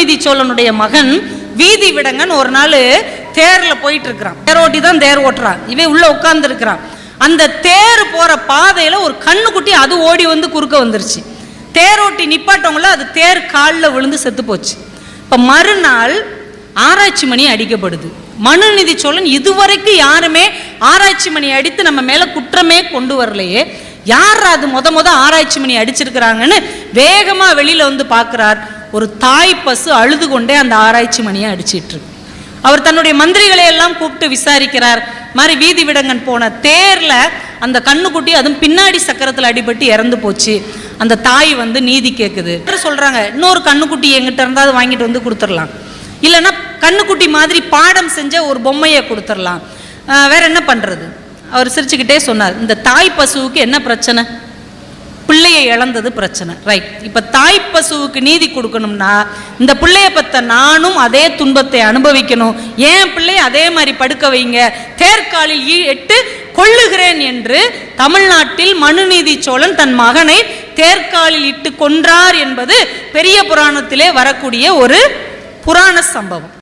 மனுநீதி சோழனுடைய மகன் வீதி விடங்கன் ஒரு நாள் தேர்ல போயிட்டு இருக்கிறான். தேரோட்டி தான் தேர் ஓட்டுறான். இவன் உள்ள உட்கார்ந்து இருக்கிறான். அந்த தேர் போற பாதையில ஒரு கண்ணுக்குட்டி அது ஓடி வந்து குறுக்க வந்துருச்சு. தேரோட்டி நிப்பாட்டவங்கள அது தேர் காலில் விழுந்து செத்து போச்சு. இப்ப மறுநாள் ஆராய்ச்சி மணி அடிக்கப்படுது. மனுநீதி சோழன் இதுவரைக்கும் யாருமே ஆராய்ச்சி மணி அடித்து நம்ம மேல குற்றமே கொண்டு வரலையே, யார் அது முத ஆராய்ச்சி மணி அடிச்சிருக்கிறாங்கன்னு வேகமா வெளியில வந்து பார்க்கிறார். ஒரு தாய் பசு அழுது கொண்டே அந்த ஆராய்ச்சி மணியை அடிச்சிட்டு இருக்கு. அவர் தன்னுடைய மந்திரிகளை எல்லாம் கூப்பிட்டு விசாரிக்கிறார். மாதிரி வீதி விடங்கன் போன தேர்ல அந்த கண்ணுக்குட்டி அதுவும் பின்னாடி சக்கரத்தில் அடிபட்டு இறந்து போச்சு. அந்த தாய் வந்து நீதி கேட்குது. சொல்றாங்க, இன்னொரு கண்ணுக்குட்டி எங்கிட்ட இருந்தாவது வாங்கிட்டு வந்து கொடுத்துடலாம், இல்லைன்னா கண்ணுக்குட்டி மாதிரி பாடம் செஞ்ச ஒரு பொம்மையை கொடுத்துடலாம், வேற என்ன பண்றது? அவர் சிரிச்சுக்கிட்டே சொன்னார், இந்த தாய் பசுவுக்கு என்ன பிரச்சனை? பிள்ளையை இழந்தது பிரச்சனை. ரைட். இப்ப தாய் பசுவுக்கு நீதி கொடுக்கணும்னா இந்த பிள்ளைய பத்த நானும் அதே துன்பத்தை அனுபவிக்கணும், ஏன் பிள்ளை அதே மாதிரி படுக்க வைங்க, தேர்காலில் இட்டு கொள்ளுகிறேன் என்று தமிழ்நாட்டில் மனுநீதி சோழன் தன் மகனை தேர்காலில் இட்டு கொன்றார் என்பது பெரிய புராணத்திலே வரக்கூடிய ஒரு புராண சம்பவம்.